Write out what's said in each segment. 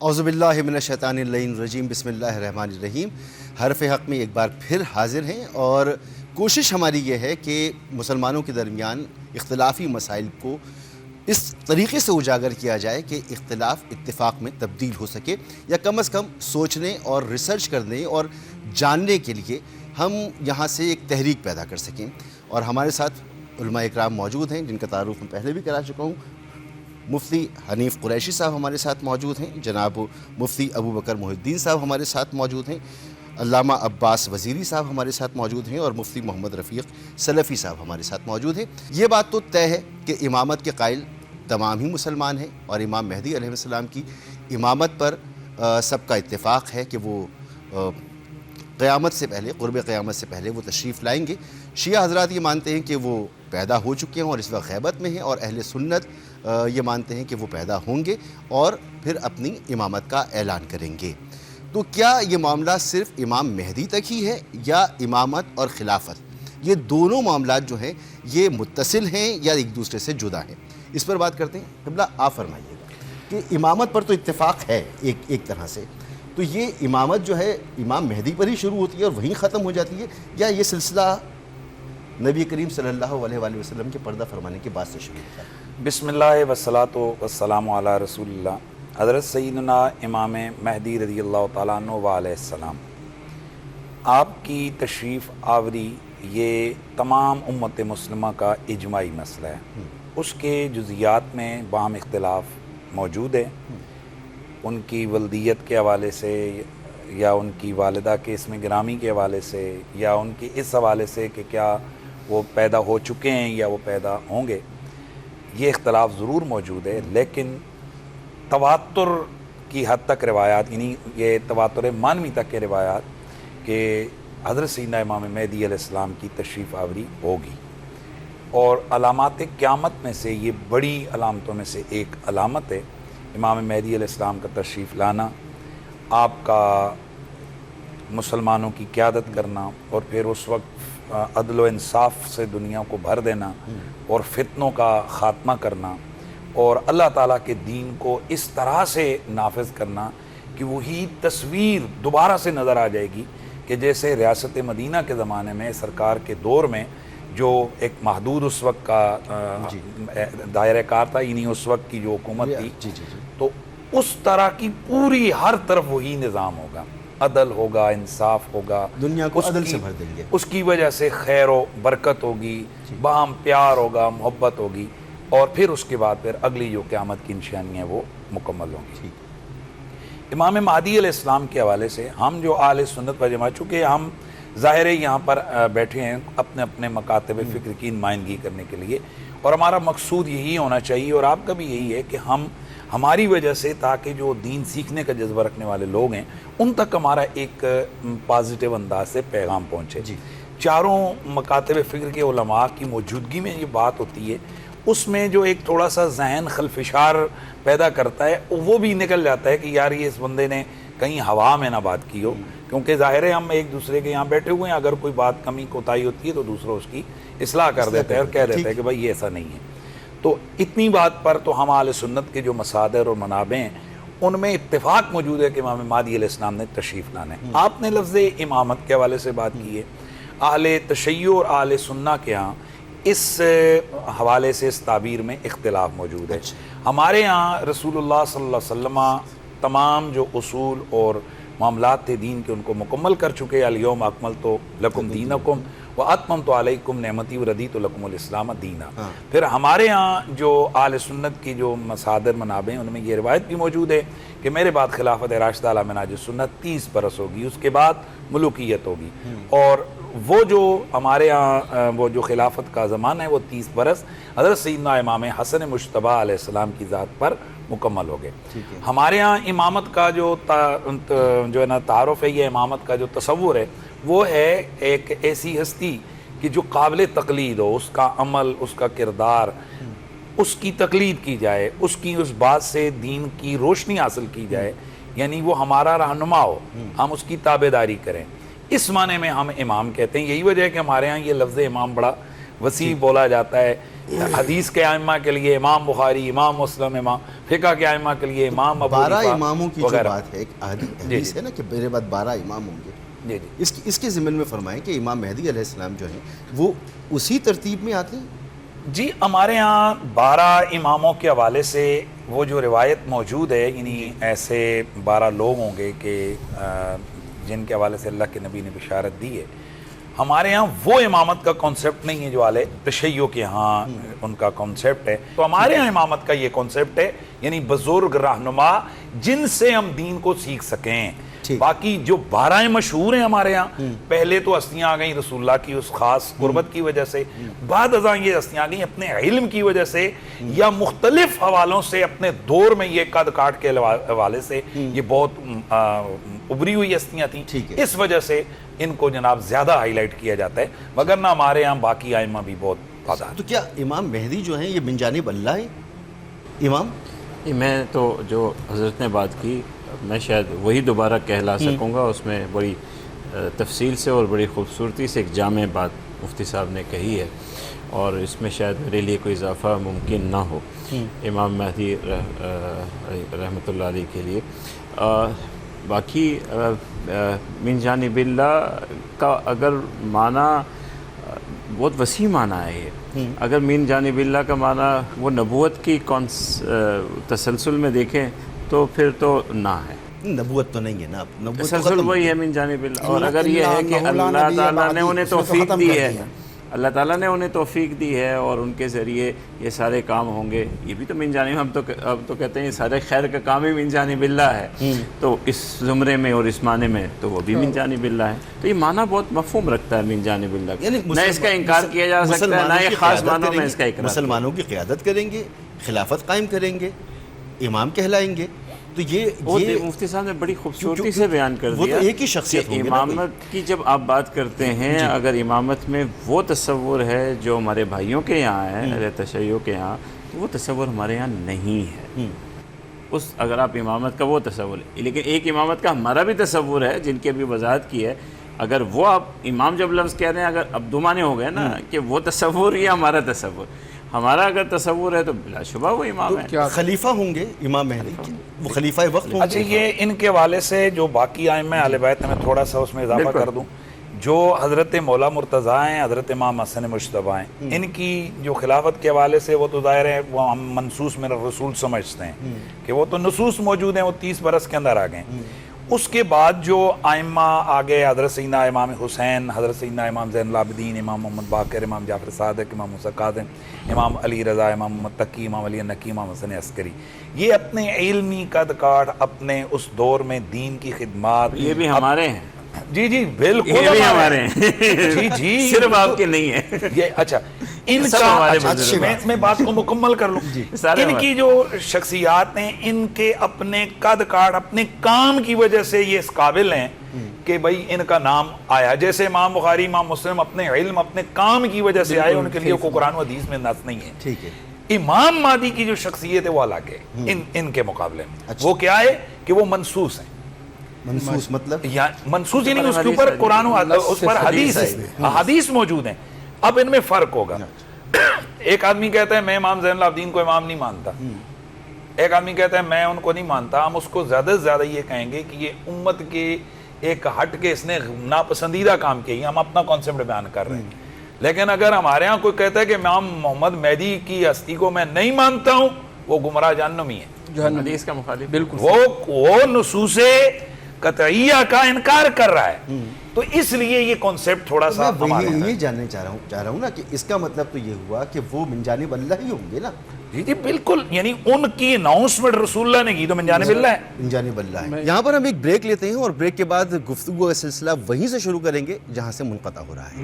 اعوذ باللہ من الشیطان اللعین الرجیم، بسم اللہ الرحمن الرحیم۔ حرف حق میں ایک بار پھر حاضر ہیں، اور کوشش ہماری یہ ہے کہ مسلمانوں کے درمیان اختلافی مسائل کو اس طریقے سے اجاگر کیا جائے کہ اختلاف اتفاق میں تبدیل ہو سکے، یا کم از کم سوچنے اور ریسرچ کرنے اور جاننے کے لیے ہم یہاں سے ایک تحریک پیدا کر سکیں۔ اور ہمارے ساتھ علماء اکرام موجود ہیں، جن کا تعارف میں پہلے بھی کرا چکا ہوں۔ مفتی حنیف قریشی صاحب ہمارے ساتھ موجود ہیں، جناب مفتی ابو بکر محی الدین صاحب ہمارے ساتھ موجود ہیں، علامہ عباس وزیری صاحب ہمارے ساتھ موجود ہیں، اور مفتی محمد رفیق سلفی صاحب ہمارے ساتھ موجود ہیں۔ یہ بات تو طے ہے کہ امامت کے قائل تمام ہی مسلمان ہیں، اور امام مہدی علیہ السلام کی امامت پر سب کا اتفاق ہے کہ وہ قیامت سے پہلے، قرب قیامت سے پہلے وہ تشریف لائیں گے۔ شیعہ حضرات یہ مانتے ہیں کہ وہ پیدا ہو چکے ہیں اور اس وقت غیبت میں ہیں، اور اہل سنت یہ مانتے ہیں کہ وہ پیدا ہوں گے اور پھر اپنی امامت کا اعلان کریں گے۔ تو کیا یہ معاملہ صرف امام مہدی تک ہی ہے، یا امامت اور خلافت یہ دونوں معاملات جو ہیں یہ متصل ہیں یا ایک دوسرے سے جدا ہیں؟ اس پر بات کرتے ہیں۔ قبلہ آپ فرمائیے گا کہ امامت پر تو اتفاق ہے ایک طرح سے، تو یہ امامت جو ہے امام مہدی پر ہی شروع ہوتی ہے اور وہیں ختم ہو جاتی ہے، یا یہ سلسلہ نبی کریم صلی اللہ علیہ وآلہ وسلم کے پردہ فرمانے کے بعد سے شروع ہوتا ہے؟ بسم اللہ والصلاۃ والسلام علی رسول اللہ حضرت سیدنا امام مہدی رضی اللہ تعالیٰ عنہ وعلیہ السلام، آپ کی تشریف آوری یہ تمام امت مسلمہ کا اجماعی مسئلہ ہے۔ اس کے جزیات میں باہم اختلاف موجود ہے، ان کی ولدیت کے حوالے سے، یا ان کی والدہ کے اسم گرامی کے حوالے سے، یا ان کی اس حوالے سے کہ کیا وہ پیدا ہو چکے ہیں یا وہ پیدا ہوں گے، یہ اختلاف ضرور موجود ہے۔ لیکن تواتر کی حد تک روایات، یعنی یہ تواتر مانوی تک کے روایات کہ حضرت سیدنا امام مہدی علیہ السلام کی تشریف آوری ہوگی، اور علامات قیامت میں سے یہ بڑی علامتوں میں سے ایک علامت ہے امام مہدی علیہ السلام کا تشریف لانا، آپ کا مسلمانوں کی قیادت کرنا، اور پھر اس وقت عدل و انصاف سے دنیا کو بھر دینا، اور فتنوں کا خاتمہ کرنا، اور اللہ تعالیٰ کے دین کو اس طرح سے نافذ کرنا کہ وہی تصویر دوبارہ سے نظر آ جائے گی کہ جیسے ریاست مدینہ کے زمانے میں سرکار کے دور میں جو ایک محدود اس وقت کا دائرہ کار تھا، یعنی اس وقت کی جو حکومت تھی، تو اس طرح کی پوری ہر طرف وہی نظام ہوگا، عدل ہوگا، انصاف ہوگا، دنیا کو عدل سے بھر دیں گے، اس کی وجہ سے خیر و برکت ہوگی، باہم پیار ہوگا، محبت ہوگی، اور پھر اس کے بعد پھر اگلی جو قیامت کی نشانیاں وہ مکمل ہوں گی۔ امام مہدی علیہ السلام کے حوالے سے ہم جو اہل سنت و جماعت، چونکہ ہم ظاہر ہے یہاں پر بیٹھے ہیں اپنے اپنے مکاتب فکر کی نمائندگی کرنے کے لیے، اور ہمارا مقصود یہی ہونا چاہیے، اور آپ کا بھی یہی ہے کہ ہماری وجہ سے تاکہ جو دین سیکھنے کا جذبہ رکھنے والے لوگ ہیں ان تک ہمارا ایک پازیٹیو انداز سے پیغام پہنچے۔ چاروں مکاتب فکر کے علماء کی موجودگی میں یہ بات ہوتی ہے، اس میں جو ایک تھوڑا سا ذہن خلفشار پیدا کرتا ہے وہ بھی نکل جاتا ہے کہ یار یہ اس بندے نے کہیں ہوا میں نہ بات کی ہو، کیونکہ ظاہر ہے ہم ایک دوسرے کے یہاں بیٹھے ہوئے ہیں، اگر کوئی بات کمی کوتاہی ہوتی ہے تو دوسرا اس کی اصلاح کر دیتا ہے اور کہہ دیتا ہے کہ بھائی یہ ایسا نہیں ہے۔ تو اتنی بات پر تو ہم اہل سنت کے جو مصادر اور منابع ہیں ان میں اتفاق موجود ہے کہ امام مہدی علیہ السلام نے تشریف لانا ہے۔ آپ نے لفظ امامت کے حوالے سے بات کی ہے، اہل تشیع اور اہل سنہ کے ہاں اس حوالے سے اس تعبیر میں اختلاف موجود ہے۔ ہمارے ہاں رسول اللہ صلی اللہ علیہ وسلم تمام جو اصول اور معاملات تھے دین کے ان کو مکمل کر چکے، الیوم اکملت لکم دینکم واتممت علیکم نعمتی وردیت لکم الاسلام دینا۔ پھر ہمارے ہاں جو اہل سنت کی جو مصادر منابع ہیں ان میں یہ روایت بھی موجود ہے کہ میرے بعد خلافت راشدہ علی منہاج السنت 30 برس ہوگی، اس کے بعد ملوکیت ہوگی، اور وہ جو ہمارے ہاں وہ جو خلافت کا زمانہ ہے وہ 30 برس حضرت سیدنا امام حسن مجتبیٰ علیہ السلام کی ذات پر مکمل ہو گئے۔ ہمارے ہاں امامت کا جو ہے نا تعارف ہے، یہ امامت کا جو تصور ہے وہ ہے ایک ایسی ہستی کہ جو قابل تقلید ہو، اس کا عمل، اس کا کردار، اس کی تقلید کی جائے، اس کی اس بات سے دین کی روشنی حاصل کی جائے، یعنی وہ ہمارا رہنما ہو، ہم اس کی تابع داری کریں۔ اس معنی میں ہم امام کہتے ہیں۔ یہی وجہ ہے کہ ہمارے ہاں یہ لفظ امام بڑا وسیع بولا جاتا ہے. حدیث کے ائمہ کے لیے امام بخاری، امام مسلم، امام فقہ کے ائمہ کے لیے امام ابو 12 حنیفہ اماموں کی جو وغیرہ. بات ہے، ایک حدیث ہے نا کہ میرے بعد 12 امام ہوں گے. جی جی اس کے ضمن میں فرمائیں کہ امام مہدی علیہ السلام جو ہیں وہ اسی ترتیب میں آتے ہیں. جی ہمارے ہاں 12 اماموں کے حوالے سے وہ جو روایت موجود ہے، یعنی ایسے 12 لوگ ہوں گے کہ جن کے حوالے سے اللہ کے نبی نے بشارت دی ہے. ہمارے ہاں وہ امامت کا کانسیپٹ نہیں ہے جو والے تشیع کے ہاں ان کا کانسیپٹ ہے. تو ہمارے ہاں امامت کا یہ کانسیپٹ ہے، یعنی بزرگ رہنما جن سے ہم دین کو سیکھ سکیں. باقی جو 12 مشہور ہیں ہمارے ہاں، پہلے تو ہستیاں آ گئیں رسول اللہ کی اس خاص قربت کی وجہ سے، بعد ازاں یہ ہستیاں آ گئیں اپنے علم کی وجہ سے یا مختلف حوالوں سے، اپنے دور میں یہ قد کاٹ کے حوالے سے یہ بہت ابری ہوئی ہستیاں تھیں. اس وجہ سے ان کو جناب زیادہ ہائی لائٹ کیا جاتا ہے، مگر نہ ہمارے ہاں باقی ائمہ بھی بہت تعداد. تو کیا امام مہدی جو ہیں یہ من جانب اللہ ہے امام؟ میں تو جو حضرت نے بات کی میں شاید وہی دوبارہ کہلا سکوں گا. اس میں بڑی تفصیل سے اور بڑی خوبصورتی سے ایک جامع بات مفتی صاحب نے کہی ہے، اور اس میں شاید میرے لیے کوئی اضافہ ممکن نہ ہو امام مہدی رحمۃ اللہ علیہ کے لیے. باقی من جانب اللہ کا اگر معنی بہت وسیع معنی ہے یہ. اگر من جانب اللہ کا معنی وہ نبوت کی تسلسل میں دیکھیں تو پھر تو نہ ہے، نبوت تو نہیں ہے نا، نبوت تسلسل وہی ہے من جانب اللہ. اور اگر یہ ہے کہ اللہ تعالیٰ نے انہیں توفیق دی ہے، اللہ تعالیٰ نے انہیں توفیق دی ہے اور ان کے ذریعے یہ سارے کام ہوں گے، یہ بھی تو من جانب. ہم تو اب تو کہتے ہیں یہ سارے خیر کا کام ہی من جانب اللہ ہے، تو اس زمرے میں اور اس معنی میں تو وہ بھی من جانب اللہ ہے. تو یہ معنی بہت مفہوم رکھتا ہے من جانب اللہ، یعنی نہ اس کا انکار کیا جا سکتا ہے نہ یہ خاص معنوں میں اس کا اقرار. مسلمانوں کی قیادت کریں گے، خلافت قائم کریں گے، امام کہلائیں گے. تو یہ مفتی صاحب نے بڑی خوبصورتی سے بیان کر دیا. وہ تو ایک ہی شخصیت کہ امامت کی جب آپ بات کرتے ہیں، اگر امامت میں وہ تصور ہے جو ہمارے بھائیوں کے یہاں ہے، اہل تشیع کے یہاں، تو وہ تصور ہمارے یہاں نہیں ہے. اگر آپ امامت کا وہ تصور ہے، لیکن ایک امامت کا ہمارا بھی تصور ہے جن کی ابھی وضاحت کی ہے. اگر وہ آپ امام جب لفظ کہہ رہے ہیں، اگر اب دو معنی ہو گئے نا کہ وہ تصور یا ہمارا تصور. ہمارا اگر تصور ہے تو بلا شبہ وہ امام ہے. خلیفہ ہوں گے امام مہدی، وہ خلیفہ وقت ہوں گے. اچھا یہ ان کے حوالے سے جو باقی ائمہ اہل بیت میں تھوڑا سا اس میں اضافہ کر دوں. جو حضرت مولا مرتضیٰ ہیں، حضرت امام حسن مجتبیٰ ہیں، ان کی جو خلافت کے حوالے سے وہ تو ظاہر ہے وہ ہم منصوص من الرسول سمجھتے ہیں کہ وہ تو نصوص موجود ہیں، وہ 30 برس کے اندر آ گئے. اس کے بعد جو ائمہ آگے حضرت سیدنا امام حسین، حضرت سیدنا امام زین العابدین، امام محمد باقر، امام جعفر صادق، امام موسیٰ کاظم، امام علی رضا، امام محمد تقی، امام علی نقی، امام حسن عسکری، یہ اپنے علمی قد کاٹ، اپنے اس دور میں دین کی خدمات، یہ بھی ہمارے ہیں. جی بالکل یہ بھی ہمارے ہیں. جی صرف آپ کے نہیں ہے یہ. اچھا ان کا میں بات کو مکمل کر لوں. ان کی جو شخصیات ہیں، ان کے اپنے قد کاٹ، اپنے کام کی وجہ سے یہ اس قابل ہیں کہ بھائی ان کا نام آیا. جیسے امام بخاری، امام مسلم اپنے علم، اپنے کام کی وجہ سے آئے، ان کے لیے کوئی قرآن و حدیث میں نص نہیں ہے. ٹھیک ہے. امام مہدی کی جو شخصیت ہے وہ الگ ہے ان کے مقابلے میں. وہ کیا ہے کہ وہ منصوص ہیں. منصوص مطلب منصوص یعنی اس کے اوپر قرآن و اس پر حدیث موجود ہیں. اب ان میں فرق ہوگا. ایک آدمی کہتا ہے میں امام زین العابدین کو امام نہیں مانتا، ایک آدمی کہتا ہے میں ان کو نہیں مانتا. ہم اس کو زیادہ سے زیادہ یہ کہیں گے کہ یہ امت کے ایک ہٹ کے اس نے ناپسندیدہ کام کیا. ہم اپنا کانسیپٹ بیان کر رہے ہیں. لیکن اگر ہمارے ہاں کوئی کہتا ہے کہ امام محمد مہدی کی ہستی کو میں نہیں مانتا ہوں، وہ گمراہ جہنمی ہے، حدیث کا مخالف. بالکل وہ نصوص قطعیہ کا انکار کر رہا ہے. تو اس لیے یہ کانسیپٹ تھوڑا سا یہ جاننے چاہ رہا ہوں نا کہ اس کا مطلب تو یہ ہوا کہ وہ من جانب اللہ ہی ہوں گے نا. جی بالکل، یعنی ان کی اناؤنسمنٹ رسول اللہ نے کی تو من جانب اللہ ہے. من جانب اللہ ہے. یہاں پر ہم ایک بریک لیتے ہیں اور بریک کے بعد گفتگو کا سلسلہ وہیں سے شروع کریں گے جہاں سے منقطع ہو رہا ہے.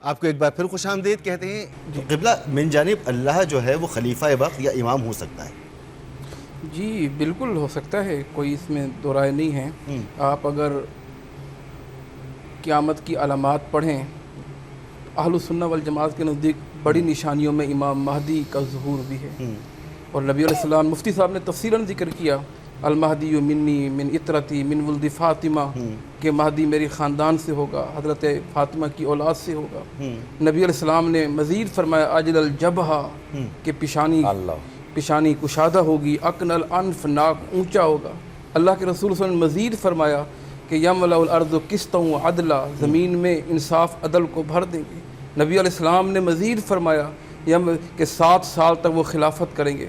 آپ کو ایک بار پھر خوش آمدید کہتے ہیں. قبلہ من جانب اللہ جو ہے وہ خلیفہ وقت یا امام ہو سکتا ہے؟ جی بالکل ہو سکتا ہے، کوئی اس میں دو رائے نہیں ہے. آپ اگر قیامت کی علامات پڑھیں، اہل السنہ والجماعت کے نزدیک بڑی نشانیوں میں امام مہدی کا ظہور بھی ہے. اور نبی علیہ السلام، مفتی صاحب نے تفصیلاً ذکر کیا المہدی منی من اطرتی من ولد فاطمہ کہ مہدی میری خاندان سے ہوگا، حضرت فاطمہ کی اولاد سے ہوگا۔ نبی علیہ السلام نے مزید فرمایا اجل الجبہہ کہ پیشانی کشادہ ہوگی، اکن الانف ناک اونچا ہوگا۔ اللہ کے رسول صلی اللہ علیہ وسلم نے مزید فرمایا کہ یملأ الارض قسطا وعدلا، زمین میں انصاف عدل کو بھر دیں گے۔ نبی علیہ السلام نے مزید فرمایا کہ 7 سال تک وہ خلافت کریں گے۔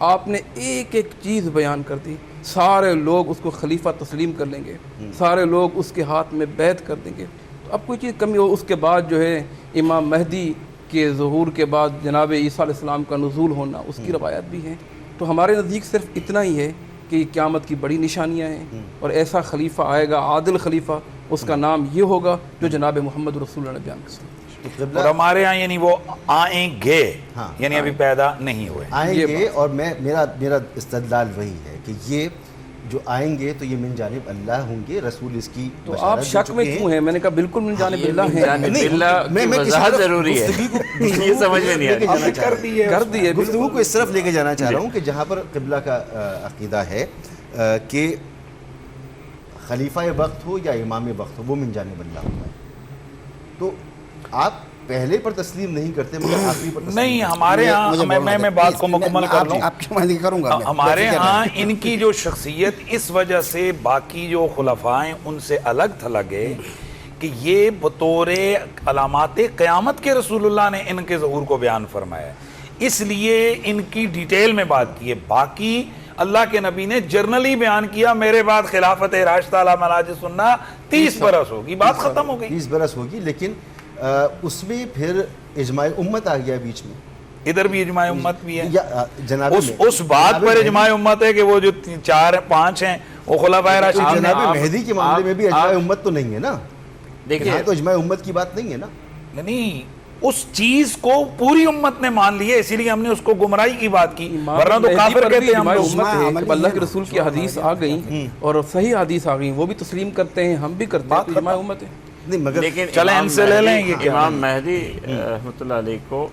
آپ نے ایک ایک چیز بیان کر دی، سارے لوگ اس کو خلیفہ تسلیم کر لیں گے، سارے لوگ اس کے ہاتھ میں بیعت کر دیں گے۔ تو اب کوئی چیز کمی ہو، اس کے بعد جو ہے امام مہدی کے ظہور کے بعد جناب عیسیٰ علیہ السلام کا نزول ہونا، اس کی روایت بھی ہیں۔ تو ہمارے نزدیک صرف اتنا ہی ہے کہ قیامت کی بڑی نشانیاں ہیں، اور ایسا خلیفہ آئے گا عادل خلیفہ، اس کا نام یہ ہوگا جو جناب محمد رسول اللہ نے بیان کیا۔ اور ہمارے ہاں یعنی وہ آئیں گے، یعنی ابھی پیدا نہیں ہوئے، آئیں گے۔ اور میرا استدلال وہی ہے کہ یہ جو آئیں گے تو یہ من جانب اللہ ہوں گے، رسول اس کی تو آپ شک میں کیوں ہیں؟ میں نے کہا بالکل من جانب اللہ ہے۔ جانب اللہ کی وضاحت ضروری ہے، یہ سمجھ میں نہیں آتی، کر دیے گفتگو کو اس طرف لے کے جانا چاہ رہا ہوں کہ جہاں پر قبلہ کا عقیدہ ہے کہ خلیفہ وقت ہو یا امام وقت ہو وہ من جانب اللہ ہوتا ہے، تو آپ پہلے پر تسلیم نہیں کرتے مگر آخری پر تسلیم نہیں۔ ہمارے ہاں میں بات کو مکمل کر لوں، آپ کی مدد کروں گا۔ ہمارے ہاں ان کی جو شخصیت اس وجہ سے باقی جو خلفاء ہیں ان سے الگ تھلگ ہے کہ یہ بطور علامات قیامت کے رسول اللہ نے ان کے ظہور کو بیان فرمایا ہے، اس لیے ان کی ڈیٹیل میں بات کی ہے۔ باقی اللہ کے نبی نے جرنلی بیان کیا میرے بعد خلافت راشدہ علی منہاج سنہ 30 برس ہوگی، بات ختم ہو گئی، 30 برس ہوگی۔ لیکن اس میں پھر اجماع امت آ گیا بیچ میں، ادھر بھی اجماع امت بھی ہے۔ جناب اس بات پر اجماع امت ہے کہ وہ جو 4-5 ہیں وہ خلفائے راشدین، جناب مہدی کے معاملے میں بھی اجماع امت تو نہیں ہے نا، دیکھیے تو اجماع امت کی بات نہیں ہے نا۔ نہیں، اس چیز کو پوری امت نے مان لی ہے، اسی لیے ہم نے اس کو گمراہی کی بات کی، ورنہ تو کافر کہتے ہیں ہم لوگ۔ امت ہے کہ اللہ کے رسول کی حدیث آ گئی اور صحیح حدیث آ گئی، وہ بھی تسلیم کرتے ہیں، ہم بھی کرتے ہیں، اجماع امت ہے۔ نہیں مگر لیکن چلیں ان سے لے لیں گے۔ امام مہدی رحمۃ اللہ علیہ کو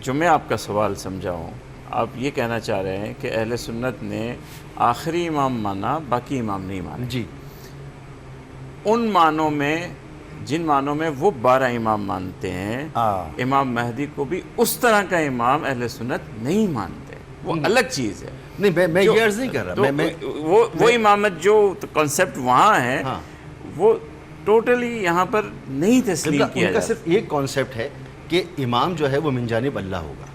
جو میں آپ کا سوال سمجھا ہوں، آپ یہ کہنا چاہ رہے ہیں کہ اہل سنت نے آخری امام مانا، باقی امام نہیں مانا۔ جی، ان معنوں میں جن معنوں میں وہ 12 امام مانتے ہیں، امام مہدی کو بھی اس طرح کا امام اہل سنت نہیں مانتے، وہ الگ چیز ہے۔ نہیں میں یہ عرض نہیں کر رہا، وہ امامت جو کنسیپٹ وہاں ہے وہ ٹوٹلی یہاں پر نہیں تسلیم کیا ان کا جاتا۔ صرف ایک کانسیپٹ ہے کہ امام جو ہے وہ من جانب اللہ ہوگا،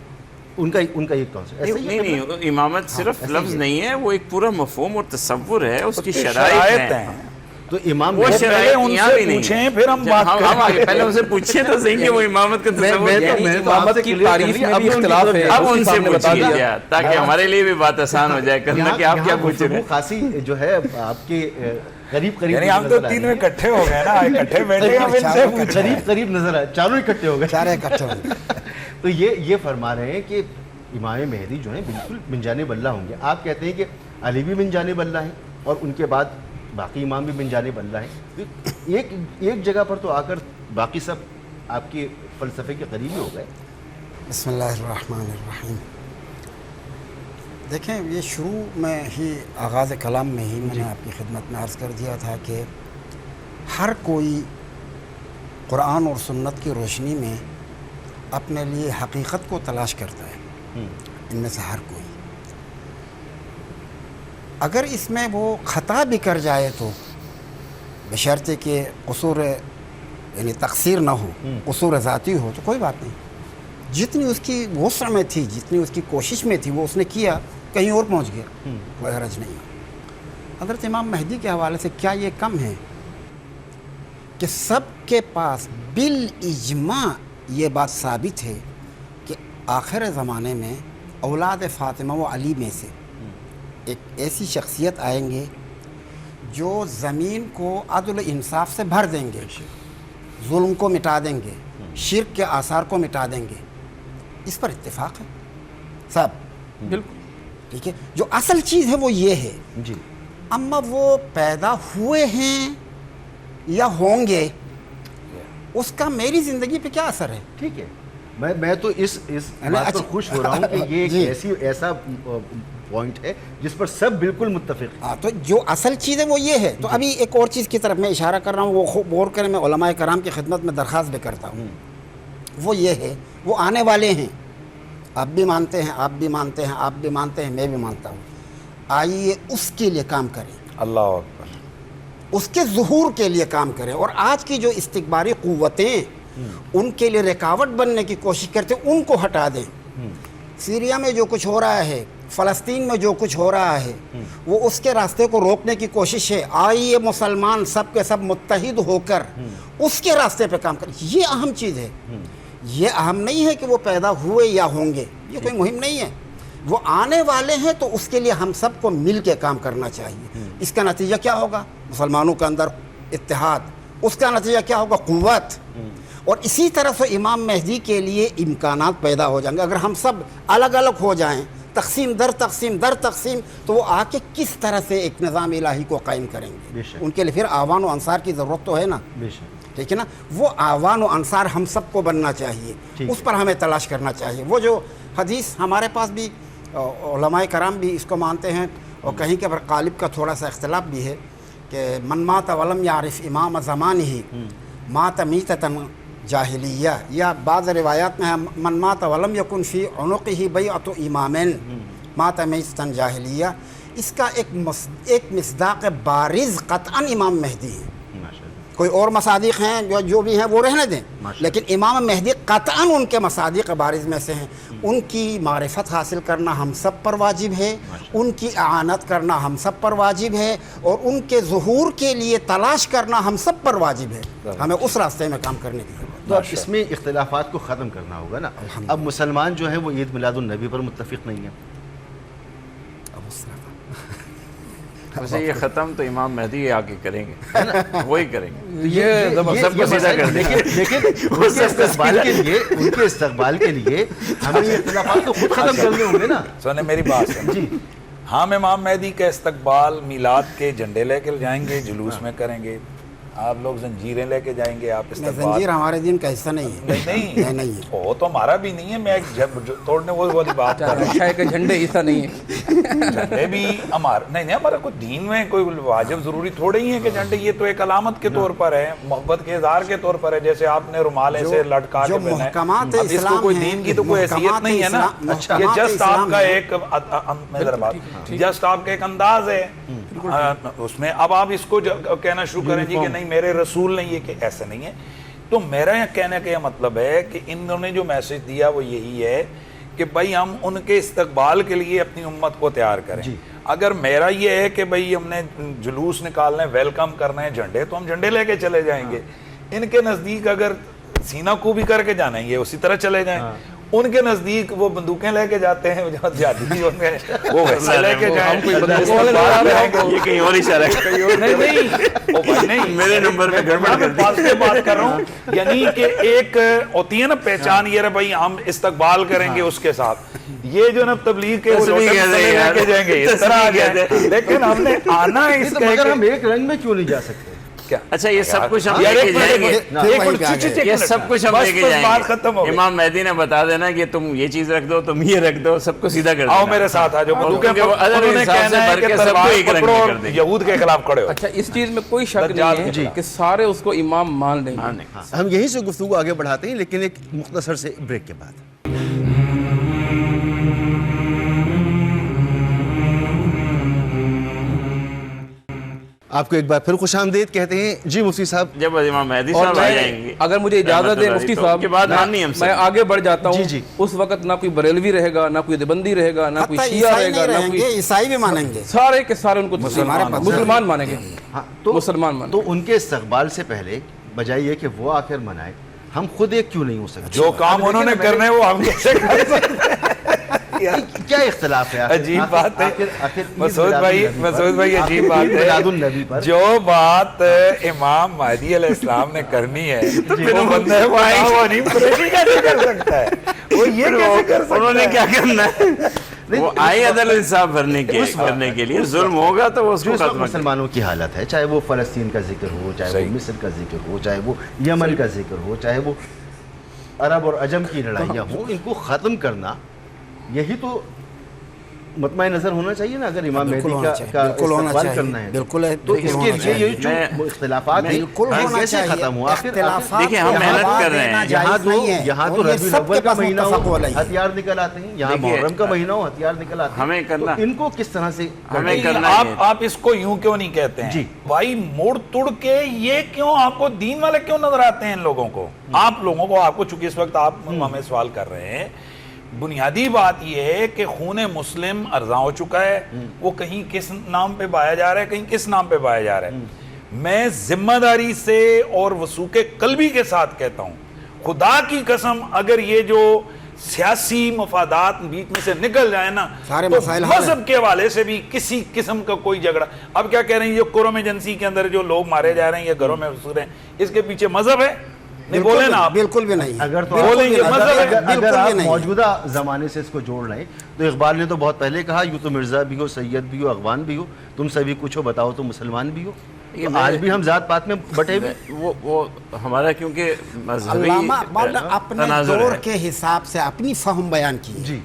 ان کا ایک کانسیپٹ۔ نہیں، امامت صرف لفظ نہیں ہے، وہ ایک پورا مفہوم اور تصور ہے، اس کی شرائط ہیں۔ تو امام وہ شرائط ان یہاں سے بھی نہیں پوچھیں پھر ہم بات کریں۔ ہم آگے پہلے ان سے پوچھیں تو صحیح کہ وہ امامت کا تصور ہے۔ امامت کی تعریف میں بھی اختلاف ہے، اب ان سے بتا پوچھیے دیا تاکہ ہمارے لیے بھی بات آسان ہو جائے کرنا کہ آپ کیا پوچھ رہے ہیں۔ خاصی جو ہے آپ کے قریب یعنی ہم تو تینوں اکٹھے ہو گئے نا، اکٹھے بیٹھے ہم ان سے پوچھیں۔ قریب نظر آئے، چاروں اکٹھے ہو گئے، چارے اکٹھے ہو گئے۔ تو یہ فرما رہے ہیں کہ امام مہدی جو ہیں بالکل من جانب اللہ ہوں گے۔ آپ کہتے ہیں کہ علی بھی من جانب اللہ ہیں اور ان کے بعد باقی امام بھی من جانب اللہ ہیں، ایک جگہ پر تو آ کر باقی سب آپ کے فلسفے کے قریبی ہو گئے۔ بسم اللہ الرحمن الرحیم۔ دیکھیں، یہ شروع میں ہی آغاز کلام میں ہی میں نے آپ کی خدمت میں عرض کر دیا تھا کہ ہر کوئی قرآن اور سنت کی روشنی میں اپنے لیے حقیقت کو تلاش کرتا ہے، ان میں سے ہر کوئی۔ اگر اس میں وہ خطا بھی کر جائے تو بشرطے کہ قصور یعنی تقصیر نہ ہو، قصور ذاتی ہو تو کوئی بات نہیں، جتنی اس کی وسع میں تھی، جتنی اس کی کوشش میں تھی وہ اس نے کیا، کہیں اور پہنچ گیا، کوئی حرج نہیں۔ حضرت امام مہدی کے حوالے سے کیا یہ کم ہے کہ سب کے پاس بالاجماع یہ بات ثابت ہے کہ آخر زمانے میں اولاد فاطمہ و علی میں سے ایک ایسی شخصیت آئیں گے جو زمین کو عدل و انصاف سے بھر دیں گے، ظلم کو مٹا دیں گے، شرک کے آثار کو مٹا دیں گے۔ اس پر اتفاق ہے سب، بالکل ٹھیک ہے۔ جو اصل چیز ہے وہ یہ ہے، جی، اما وہ پیدا ہوئے ہیں یا ہوں گے اس کا میری زندگی پہ کیا اثر ہے؟ ٹھیک ہے، میں تو اس بات پر خوش ہو رہا ہوں کہ یہ ایک ایسا پوائنٹ ہے جس پر سب بالکل متفق ہیں. ہاں تو جو اصل چیز ہے وہ یہ ہے. تو ابھی ایک اور چیز کی طرف میں اشارہ کر رہا ہوں, وہ خوب غور کریں, میں علماء کرام کی خدمت میں درخواست بھی کرتا ہوں. وہ یہ ہے, وہ آنے والے ہیں, آپ بھی مانتے ہیں, آپ بھی مانتے ہیں, آپ بھی مانتے ہیں, میں بھی مانتا ہوں. آئیے اس کے لیے کام کریں, اللہ اکبر, اس کے ظہور کے لیے کام کریں. اور آج کی جو استکباری قوتیں ان کے لیے رکاوٹ بننے کی کوشش کرتے ہیں, ان کو ہٹا دیں. سیریا میں جو کچھ ہو رہا ہے, فلسطین میں جو کچھ ہو رہا ہے, وہ اس کے راستے کو روکنے کی کوشش ہے. آئیے مسلمان سب کے سب متحد ہو کر اس کے راستے پہ کام کریں. یہ اہم چیز ہے. یہ اہم نہیں ہے کہ وہ پیدا ہوئے یا ہوں گے, یہ کوئی مہم نہیں ہے. وہ آنے والے ہیں تو اس کے لیے ہم سب کو مل کے کام کرنا چاہیے. اس کا نتیجہ کیا ہوگا؟ مسلمانوں کے اندر اتحاد. اس کا نتیجہ کیا ہوگا؟ قوت. اور اسی طرح سے امام مہدی کے لیے امکانات پیدا ہو جائیں گے. اگر ہم سب الگ الگ ہو جائیں, تقسیم در تقسیم در تقسیم, تو وہ آ کے کس طرح سے ایک نظام الہی کو قائم کریں گے؟ ان کے لیے پھر اعوان و انصار کی ضرورت تو ہے نا. ٹھیک ہے نا. وہ اعوان و انصار ہم سب کو بننا چاہیے, اس پر ہمیں تلاش کرنا چاہیے. وہ جو حدیث ہمارے پاس بھی علماء کرام بھی اس کو مانتے ہیں, اور کہیں کے پر غالب کا تھوڑا سا اختلاف بھی ہے کہ من مات ولم یعرف امام زمانہ مات میتۃ جاہلیہ, یا بعض روایات میں ہے من مات ولم یکن فی عنقہ بیعۃ امامین مات میتۃ جاہلیہ. اس کا ایک مصداق بارز قطعاً امام مہدی ہے. کوئی اور مصادیق ہیں جو بھی ہیں وہ رہنے دیں, لیکن امام مہدی قطعاً ان کے مصادیق بارز میں سے ہیں. ان کی معرفت حاصل کرنا ہم سب پر واجب ہے, ان کی اعانت کرنا ہم سب پر واجب ہے, اور ان کے ظہور کے لیے تلاش کرنا ہم سب پر واجب ہے. ہمیں اس راستے میں کام کرنے کی ضرورت ہے. تو اب اس میں اختلافات کو ختم کرنا ہوگا نا. اب مسلمان جو ہیں وہ عید میلاد النبی پر متفق نہیں ہیں. ویسے یہ ختم تو امام مہدی آ کے کریں گے, وہی کریں گے. یہ سب کو سیدھا کر دیں گے. لیکن ان کے استقبال کے لیے ہمیں یہ اختلافات تو خود ختم کرنے ہوں گے نا. سنیں میری بات سنیں. جی, ہم امام مہدی کا استقبال میلاد کے جھنڈے لے کے جائیں گے, جلوس میں کریں گے. آپ لوگ زنجیریں لے کے جائیں گے, آپ استقبال. زنجیر ہمارے دین کا حصہ نہیں ہے. نہیں ہے, وہ تو ہمارا بھی نہیں ہے. میں توڑنے وہ والی بات کر رہا ہوں. کے جھنڈے حصہ نہیں ہے. جھنڈے بھی ہمارا نہیں, ہمارا کوئی دین میں کوئی واجب ضروری تھوڑے ہی ہے کہ جھنڈے, یہ تو ایک علامت کے طور پر ہے, محبت کے اظہار کے طور پر ہے. جیسے آپ نے رومال ایسے لٹکا کے پہنا ہے, اب اس کو کوئی دین کی تو کوئی حیثیت نہیں ہے نا. یہ جسٹ آپ کا ایک جسٹ آپ کا ایک انداز ہے اس میں. اب آپ اس کو کہنا شروع کریں جی کہ نہیں میرے رسول نے یہ کہ ایسا نہیں ہے. تو میرا یہ کہنے کا یہ مطلب ہے کہ انہوں نے جو میسج دیا وہ یہی ہے کہ بھائی ہم ان کے استقبال کے لیے اپنی امت کو تیار کریں. اگر میرا یہ ہے کہ بھائی ہم نے جلوس نکالنا ہے, ویلکم کرنا ہے جھنڈے, تو ہم جھنڈے لے کے چلے جائیں گے. ان کے نزدیک اگر سینہ کو بھی کر کے جانا ہے, یہ اسی طرح چلے جائیں. ان کے نزدیک وہ بندوقیں لے کے جاتے ہیں, وہ ویسے لے کے جائیں. یہ کہیں اور اشارہ نہیں, میرے نمبر میں بات کر رہا ہوں. یعنی کہ ایک ہوتی ہے نا پہچان, یہ رہے بھائی ہم استقبال کریں گے اس کے ساتھ. یہ جو نا تبلیغ کے لے کے جائیں گے اس طرح, لیکن ہم نے آنا ہے اس کا. ہم ایک رنگ میں کیوں نہیں جا سکتے؟ اچھا یہ سب کچھ ہم لے کے جائیں گے, یہ سب کچھ ہم لے کے جائیں گے. امام مہدی نے بتا دینا کہ تم یہ چیز رکھ دو, تم یہ رکھ دو, سب کو سیدھا کر دو. آؤ میرے ساتھ آ جاؤ, یہود کے خلاف کھڑے ہو. اچھا اس چیز میں کوئی شک نہیں ہے کہ سارے اس کو امام مان لیں گے. ہم یہیں سے گفتگو آگے بڑھاتے ہیں, لیکن ایک مختصر سے بریک کے بعد. آپ کو ایک بار پھر خوش آمدید کہتے ہیں. جی مفتی صاحب, جب امام مہدی صاحب آ جائیں گے, اگر مجھے اجازت دیں مفتی صاحب, میں آگے بڑھ جاتا ہوں. اس وقت نہ کوئی بریلوی رہے گا, نہ کوئی دیوبندی رہے گا, نہ کوئی شیعہ رہے گا, نہ کوئی عیسائی بھی مانیں گے. سارے کے سارے ان کو مسلمان مانیں گے. مسلمان مانیں. تو ان کے استقبال سے پہلے بجائے یہ کہ وہ آ کر منائے, ہم خود ایک کیوں نہیں ہو سکتے؟ جو کام انہوں نے کرنے وہ ہم کیسے کر سکتے ہیں؟ کیا اختلاف ہے؟ عجیب بات ہے مسعود بھائی, عجیب بات ہے. جو بات امام مہدی علیہ السلام نے کرنی ہے وہ بندہ وہ نہیں کیسے کر سکتا ہے؟ وہ یہ کیسے کر سکتا ہے؟ انہوں نے کیا کرنا ہے؟ وہ آئے عدل انصاف کرنے کے لیے. ظلم ہوگا تو وہ اس کو ختم کریں. مسلمانوں کی حالت ہے, چاہے وہ فلسطین کا ذکر ہو, چاہے وہ مصر کا ذکر ہو, چاہے وہ یمن کا ذکر ہو, چاہے وہ عرب اور عجم کی لڑائیاں ہوں, ان کو ختم کرنا یہی تو مطمئن نظر ہونا چاہیے نا اگر امام بالکل مہدی ہونا کا چاہیے، کا بالکل ہونا استقبال چاہیے، کرنا ہے بالکل ہے، تو اس بالکل کے ہونا لیے یہ چاہیے۔ جو اختلافات ہیں بالکل یہ ہونا کیسے چاہیے، ختم ہوا؟ اختلافات دیکھیں ہم کو محنت ہوا کر رہے دینا ہیں، جائز نہیں ہے، یہاں تو اور یہ ربیع سب الاول کے کا پاس مہینہ متفق ہو علیہ ہے۔ ہتھیار نکل آتے ہیں، یہاں دیکھیے، محرم کا مہینہ ہو ہتھیار نکل آتے ہیں، ہمیں کرنا تو ان کو کس طرح سے ہمیں نہیں، کرنا ہے آپ اس کو یوں کیوں نہیں کہتے ہیں جی۔ بھائی موڑ توڑ کے یہ کیوں آپ کو دین والے کیوں نظر آتے ہیں ان لوگوں کو؟ آپ لوگوں کو، آپ کو چونکہ اس وقت آپ ہمیں سوال کر رہے ہیں، بنیادی بات یہ ہے کہ خون مسلم ارزاں ہو چکا ہے، وہ کہیں کس نام پہ بایا جا رہا ہے، کہیں کس نام پہ بایا جا رہا ہے۔ میں ذمہ داری سے اور وثوق قلبی کے ساتھ کہتا ہوں، خدا کی قسم اگر یہ جو سیاسی مفادات بیچ میں سے نکل جائے نا سارے تو مسائل حل ہیں۔ مذہب کے حوالے سے بھی کسی قسم کا کوئی جھگڑا، اب کیا کہہ رہے ہیں یہ قرم ایجنسی کے اندر جو لوگ مارے جا رہے ہیں یا گھروں میں گھس رہے ہیں، اس کے پیچھے مذہب ہے؟ نہیں بولے نا آپ، بالکل بھی نہیں، اگر تو بالکل بولیں بھی گے نہیں، مذہب ہے، اگر بالکل آپ بھی نہیں۔ موجودہ زمانے سے اس کو جوڑ رہے ہیں تو اقبال نے تو بہت پہلے کہا یوں تو مرزا بھی ہو، سید بھی ہو، اغوان بھی ہو، تم سبھی کچھ ہو، بتاؤ تو مسلمان بھی ہو۔ تو آج بھی ہم ذات پات میں بٹے ہوئے، وہ ہمارا کیونکہ مذہبی علامہ اقبال نے اپنے تناظر دور ہے۔ کے حساب سے اپنی فہم بیان کی ہے، جی،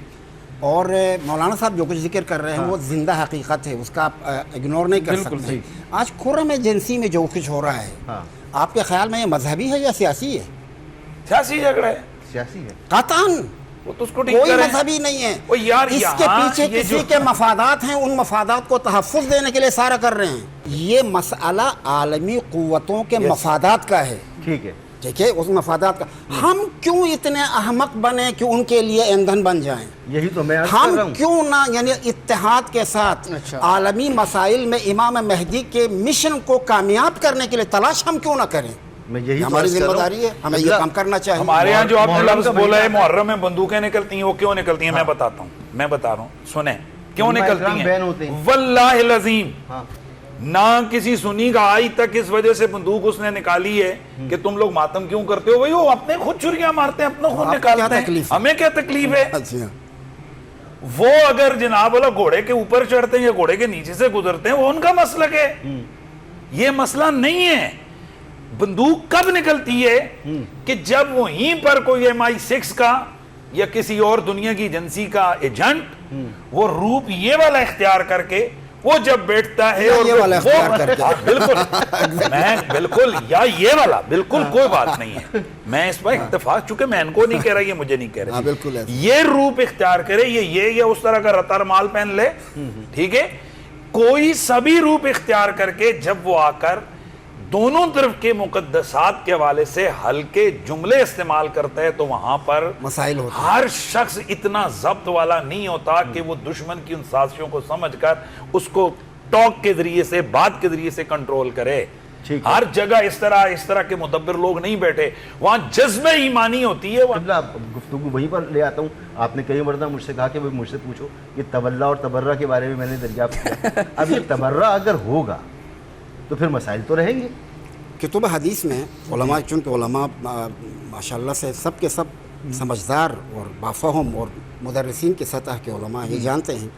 اور مولانا صاحب جو کچھ ذکر کر رہے ہیں وہ زندہ حقیقت ہے، اس کا آپ اگنور نہیں کر سکتے۔ آج خرم ایجنسی میں جو کچھ ہو رہا ہے، آپ کے خیال میں یہ مذہبی ہے یا سیاسی ہے؟ سیاسی جھگڑا ہے، سیاسی ہے۔ قطعاً وہ تو اس کو ٹھیک کوئی کریں۔ مذہبی نہیں ہے، وہ یار اس کے یہاں پیچھے یہ کسی جو- کے مفادات ہیں، ان مفادات کو تحفظ دینے کے لیے سارا کر رہے ہیں۔ یہ مسئلہ عالمی قوتوں کے مفادات کا ہے، ٹھیک ہے، ٹھیک ہے، اس مفادات کا ہم کیوں اتنے احمق بنے کہ ان کے لیے ایندھن بن جائیں؟ یہی تو میں عرض کر ہم رہا ہوں۔ کیوں نہ یعنی اتحاد کے ساتھ عالمی مسائل میں امام مہدی کے مشن کو کامیاب کرنے کے لیے تلاش ہم کیوں نہ کریں؟ میں یہی تو ہماری عرض کر ذمہ رہا ہوں۔ داری ہے، ہمیں یہ کام کرنا چاہیے۔ ہمارے یہاں جو آپ نے محرم لفظ کا بولا ہے مہینہ محرم میں بندوقیں نکلتی ہیں، وہ کیوں نکلتی ہیں میں بتاتا ہوں، میں بتا رہا ہوں، سنیں کیوں علماء نکلتی اکرام بین ہوتے ہیں۔ ہیں۔ واللہ العظیم ہاں، نہ کسی سنی کا آج تک اس وجہ سے بندوق اس نے نکالی ہے کہ تم لوگ ماتم کیوں کرتے ہو، بھئی وہ اپنے خود چھریاں مارتے ہیں، اپنا خود آپ کو کیا نکالتے ہیں، تکلیف ہے؟ ہمیں کیا تکلیف ہے؟ اچھا، وہ اگر جناب والا گھوڑے کے اوپر چڑھتے ہیں یا گھوڑے کے نیچے سے گزرتے ہیں وہ ان کا مسلک ہے، یہ مسئلہ نہیں ہے۔ بندوق کب نکلتی ہے کہ جب وہیں پر کوئی MI6 کا یا کسی اور دنیا کی ایجنسی کا ایجنٹ وہ روپ یہ والا اختیار کر کے وہ جب بیٹھتا ہے اور یہ والا اختیار کر کے۔ ہاں، بالکل میں بالکل یا یہ والا بالکل کوئی بات نہیں ہے، میں اس پر اتفاق، چونکہ میں ان کو نہیں کہہ رہا یہ مجھے نہیں کہہ ہاں، رہا، بالکل ایسا۔ یہ روپ اختیار کرے یہ یا اس طرح کا رتا رمال پہن لے، ٹھیک ہے، کوئی سبھی روپ اختیار کر کے جب وہ آ کر دونوں طرف کے مقدسات کے حوالے سے ہلکے جملے استعمال کرتا ہے تو وہاں پر مسائل ہوتے ہیں۔ ہر شخص اتنا ضبط والا نہیں ہوتا کہ وہ دشمن کی ان سازشوں کو سمجھ کر اس کو ٹاک کے ذریعے سے، بات کے ذریعے سے کنٹرول کرے۔ ہر جگہ اس طرح کے مدبر لوگ نہیں بیٹھے، وہاں جذبہ ایمانی ہوتی ہے۔ گفتگو وہیں پر لے آتا ہوں۔ آپ نے کئی مرتبہ مجھ سے کہا کہ مجھ سے پوچھو یہ تولا اور تبرہ کے بارے میں میں نے دریافت کیا۔ اب یہ تبرہ اگر ہوگا تو پھر مسائل تو رہیں گے۔ کتب حدیث میں علماء، چونکہ علماء ماشاءاللہ سے سب کے سب سمجھدار اور بافہم اور مدرسین کی سطح کے علماء یہ جانتے ہیں،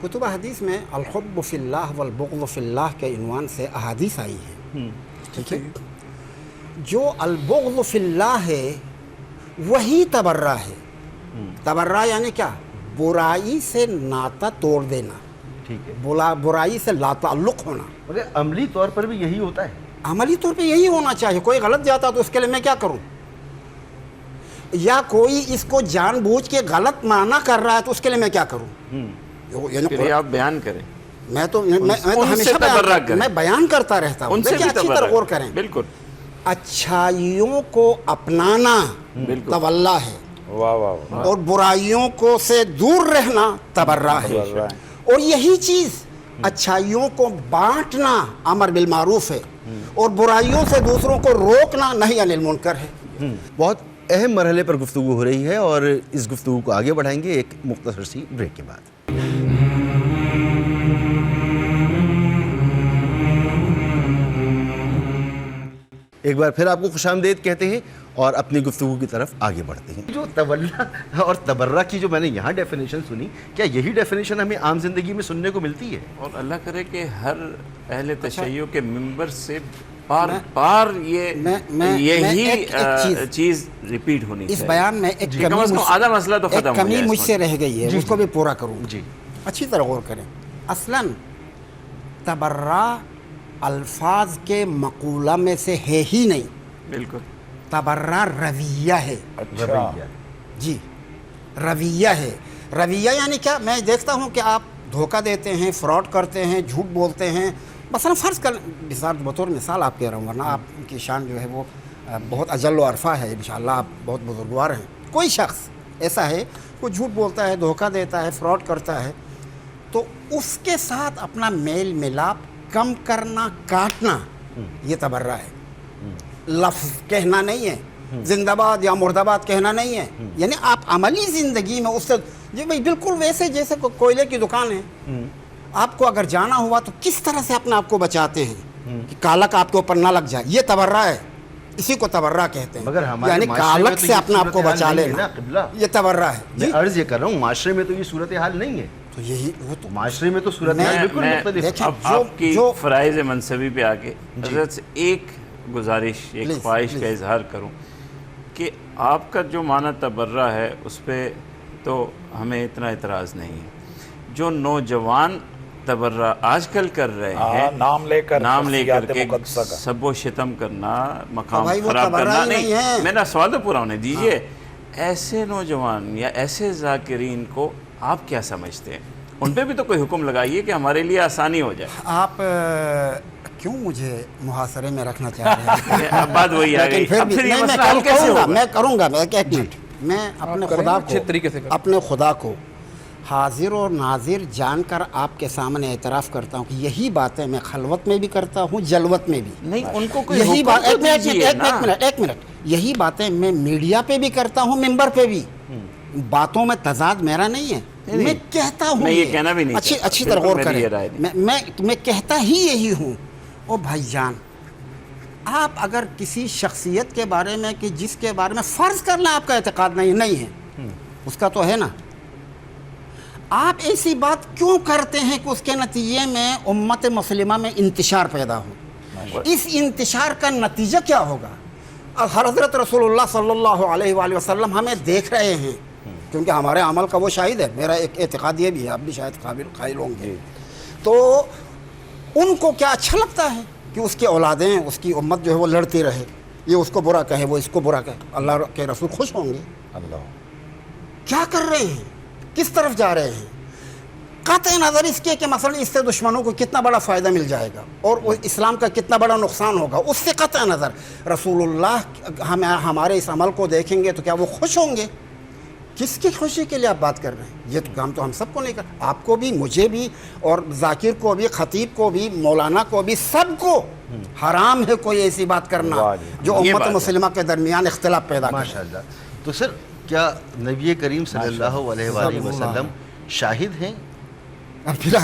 کتب حدیث میں الحب فی اللہ والبغض فی اللہ کے عنوان سے احادیث آئی ہیں، ٹھیک ہے؟ جو البغض فی اللہ ہے وہی تبرہ ہے۔ تبرہ یعنی کیا؟ برائی سے ناطہ توڑ دینا، ٹھیک ہے، برائی سے لا تعلق ہونا۔ مگر عملی طور پر بھی یہی ہوتا ہے۔ عملی طور پہ یہی ہونا چاہیے۔ کوئی غلط جاتا تو اس کے لیے میں کیا کروں؟ یا کوئی اس کو جان بوجھ کے غلط معنی کر رہا ہے تو اس کے لیے میں کیا کروں؟ یعنی آپ بیان کریں، میں تو ہمیشہ میں بیان کرتا رہتا ہوں، ان سے بھی اچھی طرح غور کریں۔ بالکل اچھائیوں کو اپنانا تولا ہے، واہ واہ واہ، اور برائیوں کو سے دور رہنا تبرہ ہے۔ اور یہی چیز اچھائیوں کو بانٹنا امر بالمعروف ہے، اور برائیوں سے دوسروں کو روکنا نہی عن المنکر ہے۔ بہت اہم مرحلے پر گفتگو ہو رہی ہے اور اس گفتگو کو آگے بڑھائیں گے ایک مختصر سی بریک کے بعد۔ ایک بار پھر آپ کو خوش آمدید کہتے ہیں اور اپنی گفتگو کی طرف آگے بڑھتے ہیں۔ جو تولا اور تبرہ کی جو میں نے یہاں ڈیفینیشن سنی، کیا یہی ڈیفینیشن ہمیں عام زندگی میں سننے کو ملتی ہے؟ اور اللہ کرے کہ ہر اہل تشیع کے ممبر سے بار بار میں یہی ایک چیز ریپیٹ ہونی اس چاہیے. بیان میں ایک کم از کم آدھا مسئلہ تو ختم ہو کمی جائے. مجھ سے رہ گئی ہے، اس کو بھی پورا کروں. جی اچھی طرح غور کریں. اصلاً تبرہ الفاظ کے مقولہ میں سے ہے ہی نہیں. بالکل تبرہ رویہ ہے. اچھا جی رویہ ہے. رویہ یعنی کیا؟ میں دیکھتا ہوں کہ آپ دھوکہ دیتے ہیں، فراڈ کرتے ہیں، جھوٹ بولتے ہیں. مثلا فرض کر بطور مثال آپ کہہ رہا ہوں، ورنہ آپ کی شان جو ہے وہ بہت اجل و عرفہ ہے، انشاءاللہ آپ بہت بزرگوار ہیں. کوئی شخص ایسا ہے وہ جھوٹ بولتا ہے، دھوکہ دیتا ہے، فراڈ کرتا ہے، تو اس کے ساتھ اپنا میل ملاپ کم کرنا، کاٹنا، یہ تبرہ ہے. لفظ کہنا نہیں ہے، زندہ باد یا مرد آباد کہنا نہیں ہے. یعنی آپ عملی زندگی میں اس سے جی بھائی بالکل ویسے جیسے کوئلے کی دکان ہے، آپ کو اگر جانا ہوا تو کس طرح سے اپنے آپ کو بچاتے ہیں کہ کالک آپ کے اوپر نہ لگ جائے. یہ تبرہ ہے، اسی کو تبرہ کہتے ہیں. مگر ہمارے یعنی معاشرے میں کالک تو سے یہ اپنے آپ کو صورتحال بچا نہیں ہے لینا، نا قبلہ. یہ تبرہ ہے. میں عرض یہ کر رہا ہوں معاشرے میں تو یہ صورتحال نہیں ہے. تو یہی وہ تو معاشرے میں تو صورتحال بالکل مختلف ہے. دیکھیں، اب آپ کی جو فرائض منصبی پہ آگے حضرت سے ایک گزارش، ایک Please, خواہش please. کا اظہار کروں کہ آپ کا جو معنی تبرہ ہے اس پہ تو ہمیں اتنا اعتراض نہیں ہے. جو نوجوان تبرہ آج کل کر رہے ہیں، نام لے کر کے شخصیات مقدسہ کا، سب و شتم کرنا، مقام بھائی وہ خراب تبرہ کرنا، ہی نہیں ہے. میرا سوال تو پورا ہونے دیجئے. ایسے نوجوان یا ایسے ذاکرین کو آپ کیا سمجھتے ہیں؟ ان پہ بھی تو کوئی حکم لگائیے کہ ہمارے لیے آسانی ہو جائے. آپ کیوں مجھے محاصرے میں رکھنا چاہ رہے ہیں؟ اب بات وہی آ لیکن گئی. پھر اب بھی پھر یہ نہیں، مسئلہ حل کیسے کروں گا، ہوگا؟ میں کروں گا. ایک منٹ، میں اپنے کریں خدا اچھے طریقے سے کو کریں. اپنے خدا کو حاضر اور ناظر جان کر آپ کے سامنے اعتراف کرتا ہوں کہ یہی باتیں میں خلوت میں بھی کرتا ہوں، جلوت میں بھی. نہیں، ان کو کوئی یہی حکم بات تو دیجیے نا. ایک منٹ یہی باتیں میں میڈیا پہ بھی کرتا ہوں، ممبر پہ بھی. باتوں میں تضاد میرا نہیں ہے، میں کہتا ہوں. میں یہ کہنا بھی نہیں چاہتا. اچھی طرح غور بالکل میری یہ رائے کریں. میں کہتا ہی یہی ہوں. او بھائی جان، آپ اگر کسی شخصیت کے بارے میں کہ جس کے بارے میں فرض کر لیں آپ کا اعتقاد نہیں ہے، اس کا تو ہے نا، آپ ایسی بات کیوں کرتے ہیں کہ اس کے نتیجے میں امت مسلمہ میں انتشار پیدا ہو؟ اس انتشار کا نتیجہ کیا ہوگا؟ حضرت رسول اللہ صلی اللہ علیہ وآلہ وسلم ہمیں دیکھ رہے ہیں، کیونکہ ہمارے عمل کا وہ شاہد ہے. میرا ایک اعتقاد یہ بھی ہے، آپ بھی شاید قائل ہوں گے. تو ان کو کیا اچھا لگتا ہے کہ اس کی اولادیں، اس کی امت جو ہے وہ لڑتی رہے، یہ اس کو برا کہے، وہ اس کو برا کہے؟ اللہ کے رسول خوش ہوں گے؟ اللہ کیا کر رہے ہیں؟ کس طرف جا رہے ہیں؟ قطع نظر اس کے کہ مثلا اس سے دشمنوں کو کتنا بڑا فائدہ مل جائے گا اور اسلام کا کتنا بڑا نقصان ہوگا، اس سے قطع نظر رسول اللہ ہمارے اس عمل کو دیکھیں گے تو کیا وہ خوش ہوں گے؟ کس کی خوشی کے لیے آپ بات کر رہے ہیں؟ یہ تو کام تو ہم سب کو نہیں کر، آپ کو بھی، مجھے بھی، اور ذاکر کو بھی، خطیب کو بھی، مولانا کو بھی، سب کو حرام ہے کوئی ایسی بات کرنا جو امت مسلمہ کے درمیان اختلاف پیدا کرے. ماشاءاللہ. تو سر کیا نبی کریم صلی اللہ علیہ وآلہ وسلم شاہد ہیں؟ اب پھر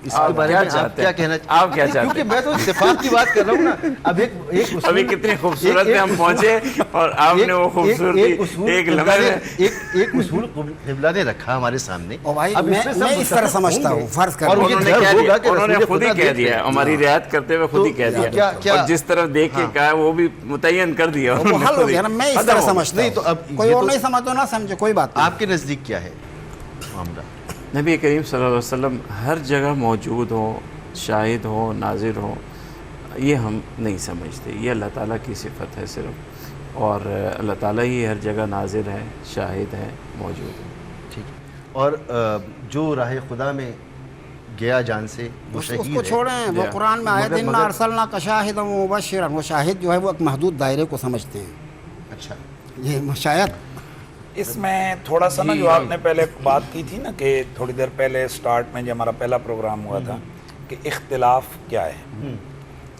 اس کے بارے میں آپ کیا کہنا آپ کیا چاہتے ہیں؟ کیونکہ میں تو اتفاق کی بات کر رہا ہوں نا. اب ایک ابھی کتنی خوبصورت میں ہم پہنچے اور آپ نے وہ خوبصورتی ایک لمحے میں ایک اصول قبلہ نے رکھا ہمارے سامنے. او بھائی میں اس طرح سمجھتا ہوں، فرض کر انہوں نے کہہ دیا، انہوں نے خود ہی کہہ دیا، ہماری رعایت کرتے ہوئے خود ہی کہہ دیا، اور جس طرف دیکھ کے کہا وہ بھی متعین کر دیا. وہ حل ہو گیا نا. میں اس طرح سمجھتا ہوں. تو اب کوئی اور نہیں سمجھو نہ سمجھے، کوئی بات نہیں. آپ کے نزدیک کیا ہے معاملہ؟ نبی کریم صلی اللہ علیہ وسلم ہر جگہ موجود ہوں، شاہد ہوں، ناظر ہوں، یہ ہم نہیں سمجھتے. یہ اللہ تعالیٰ کی صفت ہے صرف، اور اللہ تعالیٰ ہی ہر جگہ ناظر ہے، شاہد ہے، موجود ہے. ٹھیک ہے. اور جو راہ خدا میں گیا جان سے وہ اس شہید کو ہے. چھوڑیں. وہ قرآن میں آیت مگر- اِنَّا أَرْسَلْنَاكَ شَاهِدًا وَمُبَشِّرًا، وہ شاہد جو ہے وہ ایک محدود دائرے کو سمجھتے ہیں. اچھا یہ شاید اس میں تھوڑا سا نا جو آپ نے پہلے بات کی تھی نا کہ تھوڑی دیر پہلے سٹارٹ میں جو ہمارا پہلا پروگرام ہوا تھا کہ اختلاف کیا ہے،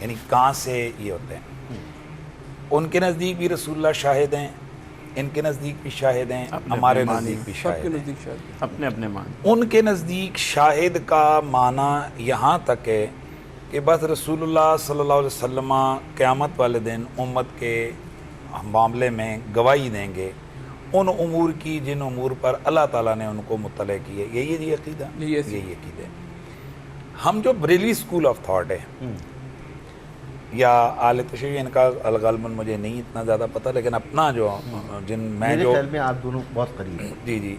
یعنی کہاں سے یہ ہوتے ہیں. ان کے نزدیک بھی رسول اللہ شاہد ہیں، ان کے نزدیک بھی شاہد ہیں، ہمارے نزدیک بھی سب کے شاہد ہیں. نزدیک شاید اپنے اپنے مان. ان کے نزدیک شاہد کا معنی یہاں تک ہے کہ بس رسول اللہ صلی اللہ علیہ وسلم قیامت والے دن امت کے معاملے میں گواہی دیں گے ان امور کی جن امور پر اللہ تعالیٰ نے ان کو مطلع کیے. یہی عقیدہ، یہی عقیدہ. ہم جو بریلوی اسکول آف تھاٹ ہے، یا آل تشیع ان کا غالباً مجھے نہیں اتنا زیادہ پتہ، لیکن اپنا جو میں میرے جو خیال میں آپ دونوں بہت قریب ہیں. جی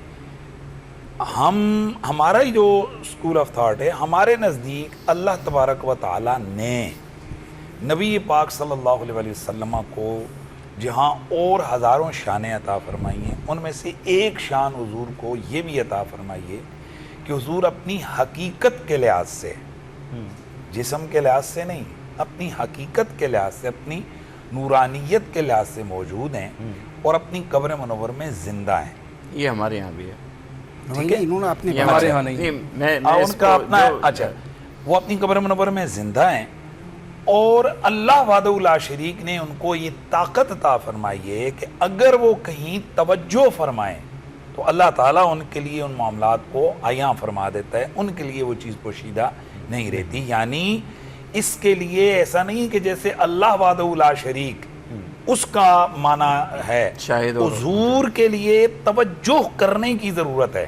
ہمارا ہی جو اسکول آف تھاٹ ہے، ہمارے نزدیک اللہ تبارک و تعالیٰ نے نبی پاک صلی اللہ علیہ وسلم کو جہاں اور ہزاروں شانیں عطا فرمائی ہیں، ان میں سے ایک شان حضور کو یہ بھی عطا فرمائی ہے کہ حضور اپنی حقیقت کے لحاظ سے، جسم کے لحاظ سے نہیں، اپنی حقیقت کے لحاظ سے، اپنی نورانیت کے لحاظ سے موجود ہیں اور اپنی قبر منور میں زندہ ہیں. یہ ہمارے یہاں بھی ہے. ٹھیک ہے، انہوں نے اپنے یہ ہمارے یہاں نہیں. میں ان اس کا کو اپنا اچھا وہ اپنی قبر منور میں زندہ ہیں، اور اللہ وحدہ لا شریک نے ان کو یہ طاقت عطا فرمائی ہے کہ اگر وہ کہیں توجہ فرمائیں تو اللہ تعالیٰ ان کے لیے ان معاملات کو عیاں فرما دیتا ہے، ان کے لیے وہ چیز پوشیدہ نہیں رہتی. یعنی اس کے لیے ایسا نہیں کہ جیسے اللہ وحدہ لا شریک اس کا معنی ہے، شاہد اور حضور کے لیے توجہ کرنے کی ضرورت ہے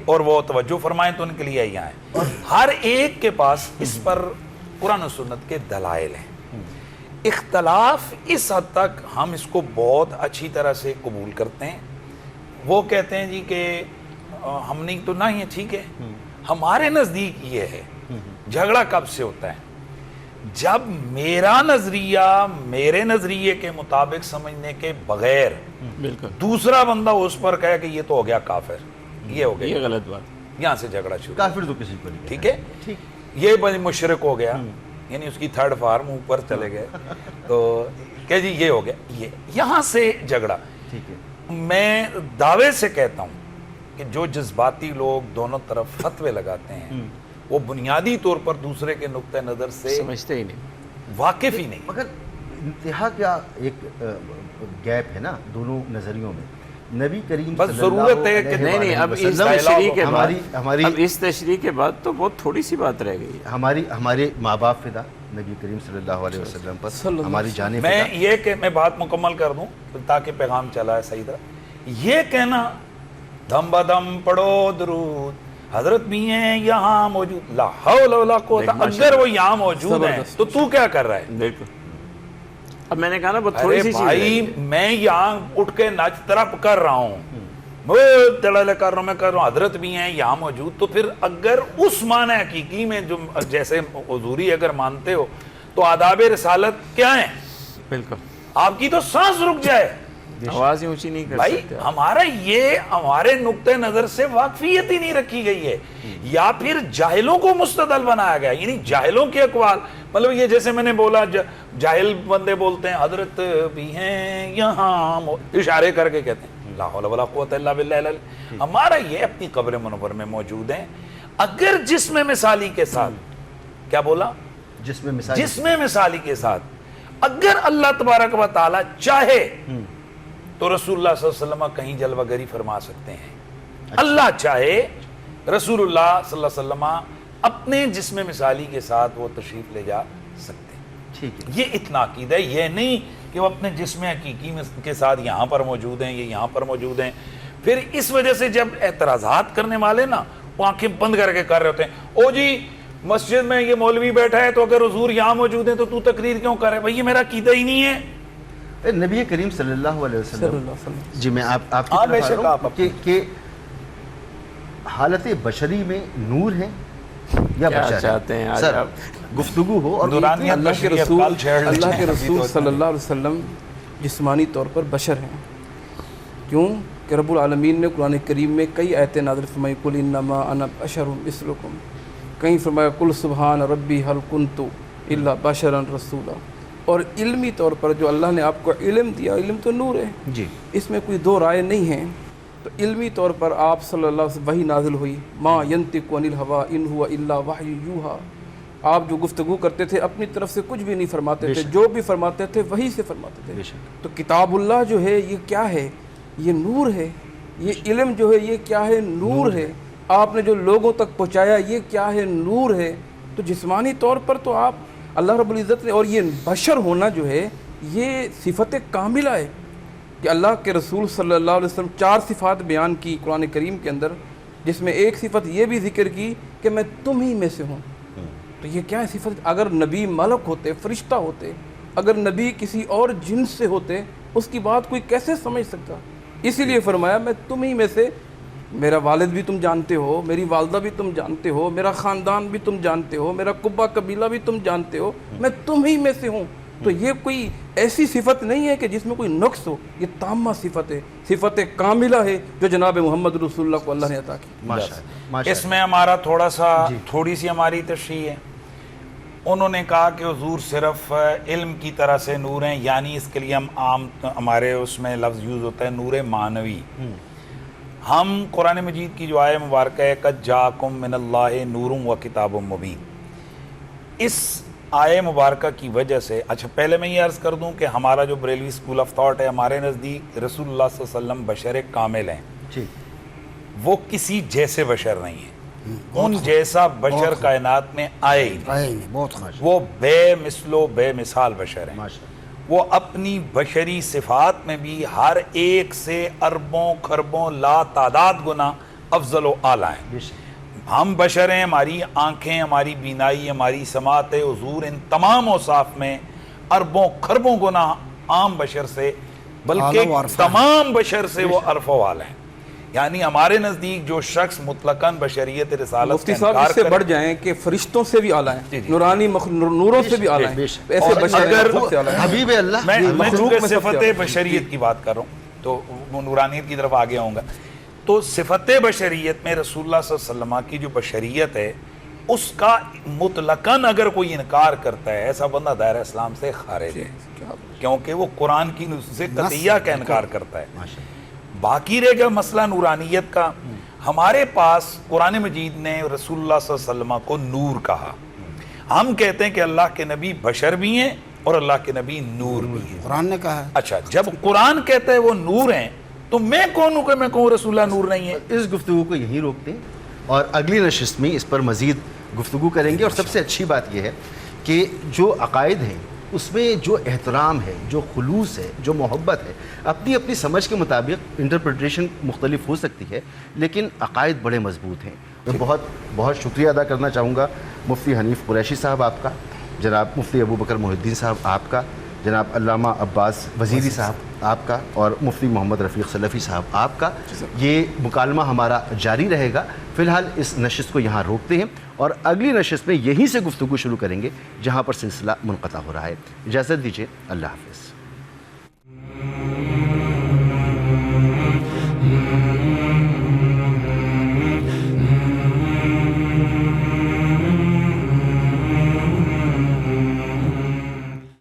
اور وہ توجہ فرمائیں تو ان کے لیے عیاں ہیں. اور ہر ایک کے پاس اس پر قرآن و سنت کے دلائل ہیں. اختلاف اس حد تک ہم اس کو بہت اچھی طرح سے قبول کرتے ہیں. وہ کہتے ہیں جی کہ ہم نہیں تو نہ ہی ہے، ٹھیک ہے. ہمارے نزدیک یہ ہے جھگڑا کب سے ہوتا ہے؟ جب میرا نظریہ میرے نظریے کے مطابق سمجھنے کے بغیر بالکل دوسرا بندہ اس پر کہے کہ یہ تو ہو گیا کافر، یہ ہو گیا، یہ غلط بات. یہاں سے جھگڑا شروع. کافر تو کسی کو نہیں. ٹھیک ہے، یہ بڑی مشرک ہو گیا، یعنی اس کی تھرڈ فارم اوپر چلے گئے تو کہ جی یہ ہو گیا، یہ یہاں سے جھگڑا. ٹھیک ہے. میں دعوے سے کہتا ہوں کہ جو جذباتی لوگ دونوں طرف فتوے لگاتے ہیں وہ بنیادی طور پر دوسرے کے نقطہ نظر سے سمجھتے ہی نہیں، واقف ہی نہیں. مگر انتہا کیا ایک گیپ ہے نا دونوں نظریوں میں. نبی کریم بس صلی اللہ ضرورت ہے کہ علیہ نہیں اب اس وسلم تشریح کے بعد ہماری اب اس تشریح کے بعد تو بہت تھوڑی سی بات رہ گئی. ہمارے ماں باپ فدا نبی کریم صلی اللہ علیہ وسلم پر، ہماری جانیں میں فدا. یہ کہ میں بات مکمل کر دوں تاکہ پیغام چلا ہے صحیح طرح. یہ کہنا دم بدم پڑھو درود حضرت بھی ہیں یہاں موجود، لا حول ولا قوت، اگر وہ یہاں موجود ہیں تو کیا کر رہا ہے؟ بالکل. اب میں نے کہا نا بہت تھوڑی سی چیز بھائی میں یہاں اٹھ کے ناچ طرف کر رہا ہوں، میں کر رہا ہوں، حضرت بھی ہیں یہاں موجود. تو پھر اگر اس معنی حقیقی میں جو جیسے حضوری اگر مانتے ہو تو آداب رسالت کیا ہیں؟ بالکل آپ کی تو سانس رک جائے. آواز ہی اونچی نہیں کر بھائی سکتے. ہمارا یہ ہمارے نقطہ نظر سے واقفیت ہی نہیں رکھی گئی ہے، یا پھر جاہلوں کو مستدل بنایا گیا. یعنی جاہلوں کے اقوال، مطلب یہ جیسے میں نے بولا جاہل بندے بولتے ہیں حضرت بھی ہیں یہاں، اشارے کر کے کہتے ہیں لا حول ولا قوت الا باللہ. ہمارا یہ اپنی قبر منور میں موجود ہیں. اگر جسم مثالی کے ساتھ کیا بولا؟ جسم مثالی کے ساتھ اگر اللہ تبارک و تعالی چاہے تو رسول اللہ صلی اللہ علیہ وسلم کہیں جلوہ گری فرما سکتے ہیں. اللہ چاہے رسول اللہ صلی اللہ علیہ وسلم اپنے جسم مثالی کے ساتھ وہ تشریف لے جا سکتے ہیں. ٹھیک ہے. یہ اتنا عقیدہ ہے، یہ نہیں کہ وہ اپنے جسم حقیقی کے ساتھ یہاں پر موجود ہیں، یہ یہاں پر موجود ہیں. پھر اس وجہ سے جب اعتراضات کرنے والے نا وہ آنکھیں بند کر کے کر رہے ہوتے ہیں، او جی مسجد میں یہ مولوی بیٹھا ہے تو اگر حضور یہاں موجود ہیں تو تقریر کیوں کر رہا ہے؟ بھائی یہ میرا عقیدہ ہی نہیں ہے. نبی کریم صلی اللہ علیہ وسلم جی میں آپ کی طرف آ رہا ہوں کہ حالت بشری میں نور ہے یا بشر چاہتے ہیں آج سر آپ گفتگو ہو. اور اللہ کے رسول صلی اللہ علیہ وسلم جسمانی طور پر بشر ہیں. کیوں کہ رب العالمین نے قرآن کریم میں کئی آیتیں نازل فرمائی، قل انما انا بشر مثلکم، کہیں فرمایا قل سبحان ربی هل کنت الا بشرا رسولا. اور علمی طور پر جو اللہ نے آپ کو علم دیا، علم تو نور ہے جی، اس میں کوئی دو رائے نہیں ہیں. تو علمی طور پر آپ صلی اللہ علیہ وسلم وحی نازل ہوئی، ما ینطق عن الہوا ان ہوا الا وحی یوحا. آپ جو گفتگو کرتے تھے اپنی طرف سے کچھ بھی نہیں فرماتے تھے، جو بھی فرماتے تھے وہی سے فرماتے تھے. تو کتاب اللہ جو ہے یہ کیا ہے؟ یہ نور ہے. یہ علم جو ہے یہ کیا ہے؟ نور ہے. آپ نے جو لوگوں تک پہنچایا یہ کیا ہے؟ نور ہے. تو جسمانی طور پر تو آپ اللہ رب العزت نے، اور یہ بشر ہونا جو ہے یہ صفت کاملہ ہے کہ اللہ کے رسول صلی اللہ علیہ وسلم 4 صفات بیان کی قرآن کریم کے اندر، جس میں ایک صفت یہ بھی ذکر کی کہ میں تم ہی میں سے ہوں. تو یہ کیا ہے صفت؟ اگر نبی ملک ہوتے، فرشتہ ہوتے، اگر نبی کسی اور جنس سے ہوتے، اس کی بات کوئی کیسے سمجھ سکتا؟ اسی لیے فرمایا میں تم ہی میں سے، میرا والد بھی تم جانتے ہو، میری والدہ بھی تم جانتے ہو، میرا خاندان بھی تم جانتے ہو، میرا قبہ قبیلہ بھی تم جانتے ہو، میں تم ہی میں سے ہوں. تو یہ کوئی ایسی صفت نہیں ہے کہ جس میں کوئی نقص ہو، یہ تامہ صفت ہے، صفت کاملہ ہے جو جناب محمد رسول اللہ کو اللہ نے عطا کی. اس میں ہمارا تھوڑی سی ہماری تشریح ہے. انہوں نے کہا کہ حضور صرف علم کی طرح سے نور ہیں، یعنی اس کے لیے ہم عام ہمارے اس میں لفظ یوز ہوتا ہے نور معنوی. ہم قرآن مجید کی جو آیہ مبارکہ ہے قد جاءکم من اللہ نور و کتاب مبین، اس آیہ مبارکہ کی وجہ سے، اچھا پہلے میں یہ عرض کر دوں کہ ہمارا جو بریلوی اسکول آف تھاٹ ہے، ہمارے نزدیک رسول اللہ صلی اللہ علیہ وسلم بشر کامل ہیں. وہ کسی جیسے بشر نہیں ہیں، ان جیسا بشر کائنات میں آئے ہی نہیں. وہ بے مثل و بے مثال بشر ہیں. وہ اپنی بشری صفات میں بھی ہر ایک سے اربوں خربوں لا تعداد گنا افضل و اعلیٰ ہیں. ہم بشر ہیں، ہماری آنکھیں، ہماری بینائی، ہماری سماعت، حضور ان تمام اوصاف میں اربوں خربوں گنا عام بشر سے، بلکہ تمام بشر سے وہ عرف و اعلیٰ ہیں. یعنی ہمارے نزدیک جو شخص مطلقاً بشریت رسالت مفتی صاحب اس سے بڑھ جائیں کہ فرشتوں سے بھی اعلیٰ ہیں، نورانی نوروں سے بھی اعلیٰ ہیں. ایسے بشر حبیب اللہ، میں چونکہ صفت بشریت کی بات کر رہا ہوں تو وہ نورانیت کی طرف آگے آؤں گا. تو صفت بشریت میں رسول اللہ صلی اللہ علیہ وسلم کی جو بشریت ہے اس کا مطلقاً اگر کوئی انکار کرتا ہے، ایسا بندہ دائرہ اسلام سے خارج ہے، کیونکہ وہ قرآن کی نصوص قطعیہ کا انکار کرتا ہے. باقی رہ گیا مسئلہ نورانیت کا. ہمارے پاس قرآن مجید نے رسول اللہ صلی اللہ علیہ وسلم کو نور کہا. ہم کہتے ہیں کہ اللہ کے نبی بشر بھی ہیں اور اللہ کے نبی نور بھی ہیں. قرآن نے کہا ہے. اچھا، جب قرآن کہتا ہے وہ نور ہیں تو میں کون ہوں کہ میں کہوں رسول اللہ نور نہیں ہے؟ اس گفتگو کو یہیں روکتے ہیں اور اگلی نشست میں اس پر مزید گفتگو کریں گے. اور سب سے اچھی بات یہ ہے کہ جو عقائد ہیں اس میں جو احترام ہے، جو خلوص ہے، جو محبت ہے، اپنی اپنی سمجھ کے مطابق انٹرپریٹیشن مختلف ہو سکتی ہے، لیکن عقائد بڑے مضبوط ہیں. میں بہت بہت شکریہ ادا کرنا چاہوں گا مفتی حنیف قریشی صاحب آپ کا، جناب مفتی ابو بکر محی الدین صاحب آپ کا، جناب علامہ عباس وزیری صاحب آپ کا، اور مفتی محمد رفیق سلفی صاحب آپ کا. یہ مکالمہ ہمارا جاری رہے گا. فی الحال اس نشست کو یہاں روکتے ہیں اور اگلی نشست میں یہیں سے گفتگو شروع کریں گے جہاں پر سلسلہ منقطع ہو رہا ہے. اجازت دیجیے، اللہ حافظ.